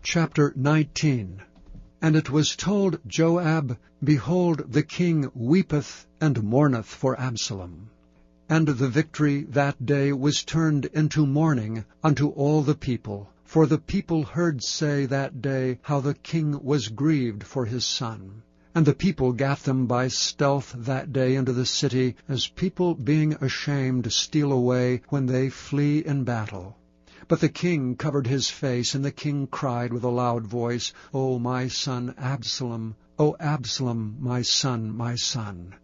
Chapter 19. And it was told Joab, Behold, the king weepeth and mourneth for Absalom. And the victory that day was turned into mourning unto all the people, for the people heard say that day how the king was grieved for his son. And the people gat them by stealth that day into the city, as people being ashamed steal away when they flee in battle. But the king covered his face, and the king cried with a loud voice, O my son Absalom, O Absalom, my son, my son.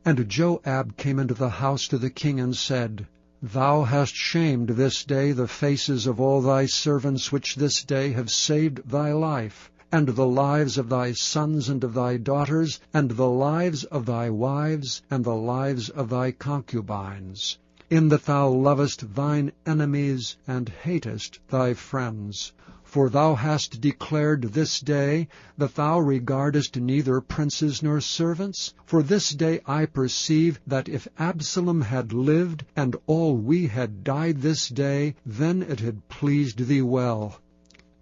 And Joab came into the house to the king, and said, Thou hast shamed this day the faces of all thy servants, which this day have saved thy life, and the lives of thy sons and of thy daughters, and the lives of thy wives, and the lives of thy concubines, in that thou lovest thine enemies, and hatest thy friends. For thou hast declared this day that thou regardest neither princes nor servants. For this day I perceive that if Absalom had lived, and all we had died this day, then it had pleased thee well.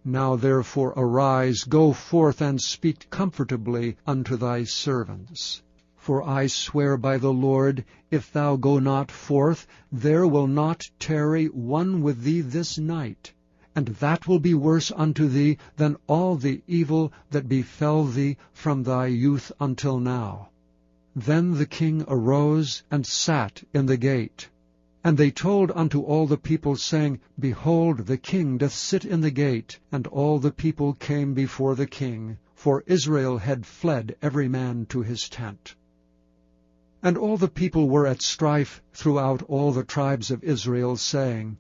Now therefore arise, go forth, and speak comfortably unto thy servants. For I swear by the Lord, if thou go not forth, there will not tarry one with thee this night, and that will be worse unto thee than all the evil that befell thee from thy youth until now. Then the king arose and sat in the gate. And they told unto all the people, saying, Behold, the king doth sit in the gate. And all the people came before the king, for Israel had fled every man to his tent. And all the people were at strife throughout all the tribes of Israel, saying,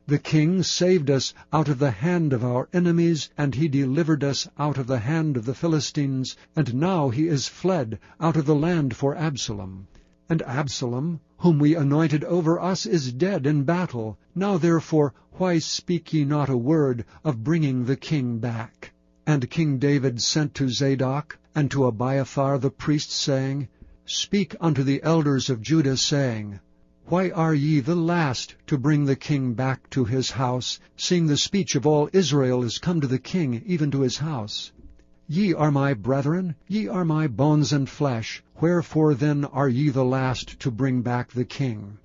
The king saved us out of the hand of our enemies, and he delivered us out of the hand of the Philistines, and now he is fled out of the land for Absalom. And Absalom, whom we anointed over us, is dead in battle. Now therefore, why speak ye not a word of bringing the king back? And King David sent to Zadok and to Abiathar the priest, saying, Speak unto the elders of Judah, saying, Why are ye the last to bring the king back to his house, seeing the speech of all Israel is come to the king, even to his house? Ye are my brethren, ye are my bones and flesh, wherefore then are ye the last to bring back the king?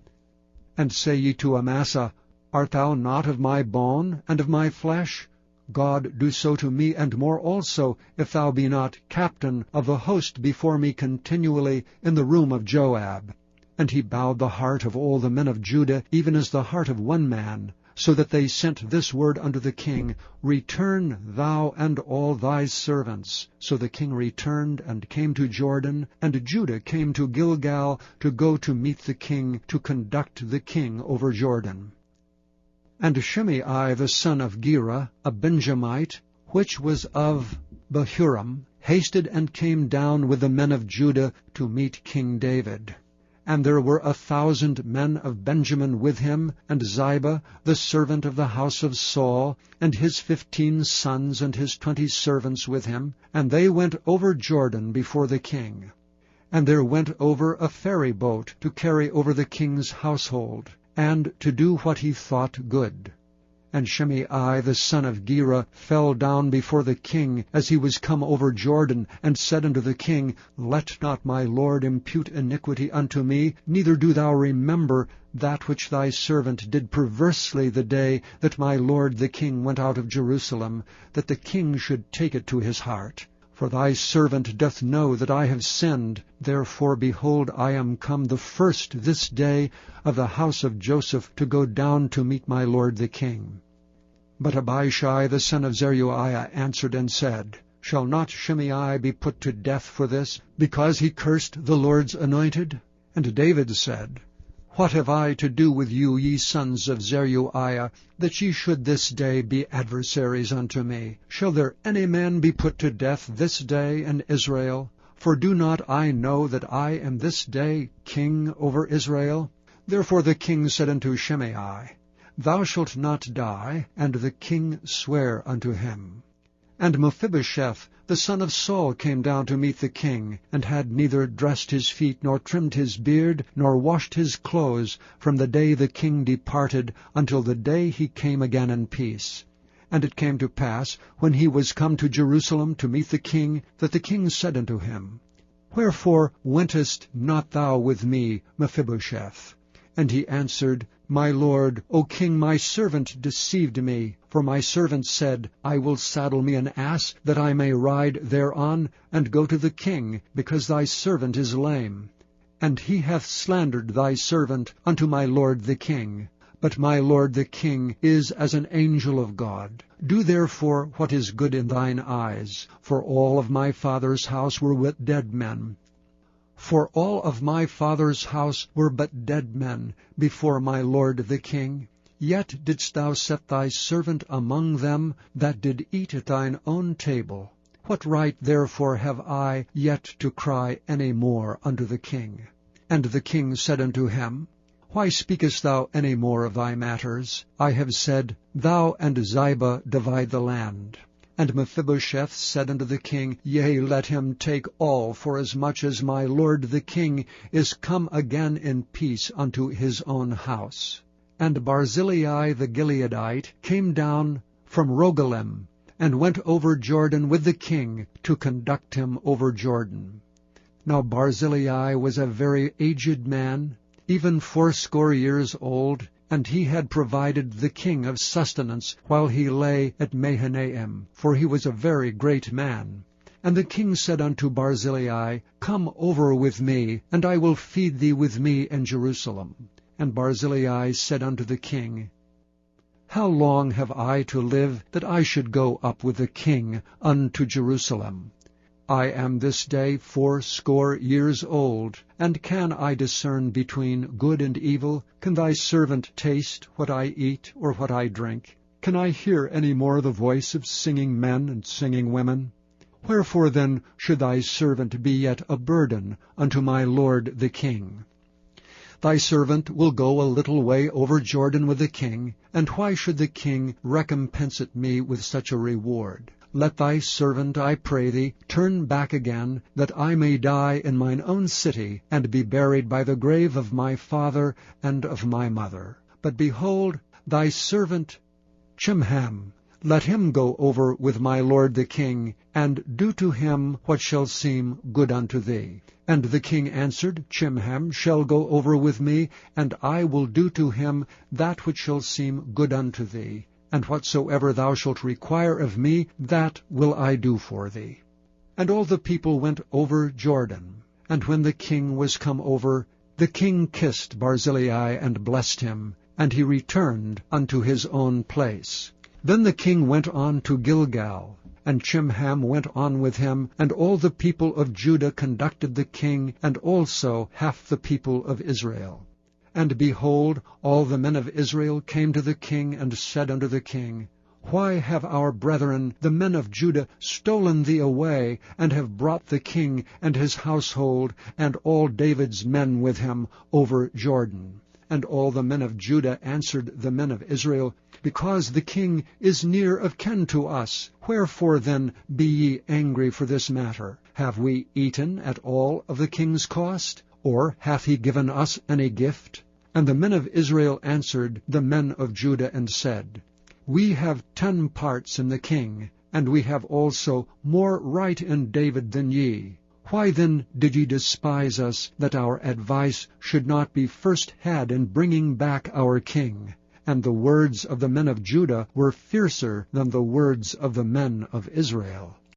And say ye to Amasa, Art thou not of my bone and of my flesh? God do so to me, and more also, if thou be not captain of the host before me continually in the room of Joab. And he bowed the heart of all the men of Judah, even as the heart of one man, so that they sent this word unto the king, Return thou and all thy servants. So the king returned and came to Jordan, and Judah came to Gilgal to go to meet the king, to conduct the king over Jordan. And Shimei the son of Gera, a Benjamite, which was of Bahurim, hasted and came down with the men of Judah to meet King David. And there were 1,000 men of Benjamin with him, and Ziba, the servant of the house of Saul, and his 15 sons and his 20 servants with him, and they went over Jordan before the king. And there went over a ferry boat to carry over the king's household, and to do what he thought good. And Shimei the son of Gera fell down before the king as he was come over Jordan, and said unto the king, Let not my lord impute iniquity unto me, neither do thou remember that which thy servant did perversely the day that my lord the king went out of Jerusalem, that the king should take it to his heart. For thy servant doth know that I have sinned. Therefore, behold, I am come the first this day of the house of Joseph to go down to meet my lord the king. But Abishai the son of Zeruiah answered and said, Shall not Shimei be put to death for this, because he cursed the Lord's anointed? And David said, What have I to do with you, ye sons of Zeruiah, that ye should this day be adversaries unto me? Shall there any man be put to death this day in Israel? For do not I know that I am this day king over Israel? Therefore the king said unto Shimei, Thou shalt not die. And the king sware unto him. And Mephibosheth, the son of Saul, came down to meet the king, and had neither dressed his feet, nor trimmed his beard, nor washed his clothes, from the day the king departed until the day he came again in peace. And it came to pass, when he was come to Jerusalem to meet the king, that the king said unto him, Wherefore wentest not thou with me, Mephibosheth? And he answered, My lord, O king, my servant deceived me. For my servant said, I will saddle me an ass, that I may ride thereon, and go to the king, because thy servant is lame. And he hath slandered thy servant unto my lord the king. But my lord the king is as an angel of God. Do therefore what is good in thine eyes. For all of my father's house were but dead men. For all of my father's house were but dead men before my lord the king. Yet didst thou set thy servant among them that did eat at thine own table. What right therefore have I yet to cry any more unto the king? And the king said unto him, Why speakest thou any more of thy matters? I have said, Thou and Ziba divide the land. And Mephibosheth said unto the king, Yea, let him take all, forasmuch as my lord the king is come again in peace unto his own house. And Barzillai the Gileadite came down from Rogelim, and went over Jordan with the king to conduct him over Jordan. Now Barzillai was a very aged man, even 80 years old, and he had provided the king of sustenance while he lay at Mahanaim, for he was a very great man. And the king said unto Barzillai, Come over with me, and I will feed thee with me in Jerusalem. And Barzillai said unto the king, How long have I to live, that I should go up with the king unto Jerusalem? I am this day 80 years old, and can I discern between good and evil? Can thy servant taste what I eat or what I drink? Can I hear any more the voice of singing men and singing women? Wherefore then should thy servant be yet a burden unto my lord the king? Thy servant will go a little way over Jordan with the king, and why should the king recompense me with such a reward? Let thy servant, I pray thee, turn back again, that I may die in mine own city, and be buried by the grave of my father and of my mother. But behold, thy servant Chimham, let him go over with my lord the king, and do to him what shall seem good unto thee. And the king answered, Chimham shall go over with me, and I will do to him that which shall seem good unto thee. And whatsoever thou shalt require of me, that will I do for thee. And all the people went over Jordan. And when the king was come over, the king kissed Barzillai and blessed him, and he returned unto his own place. Then the king went on to Gilgal, and Chimham went on with him, and all the people of Judah conducted the king, and also half the people of Israel. And behold, all the men of Israel came to the king, and said unto the king, Why have our brethren, the men of Judah, stolen thee away, and have brought the king and his household, and all David's men with him, over Jordan? And all the men of Judah answered the men of Israel, Because the king is near of kin to us. Wherefore then be ye angry for this matter? Have we eaten at all of the king's cost? Or hath he given us any gift? And the men of Israel answered the men of Judah, and said, We have 10 parts in the king, and we have also more right in David than ye. Why then did ye despise us, that our advice should not be first had in bringing back our king? And the words of the men of Judah were fiercer than the words of the men of Israel.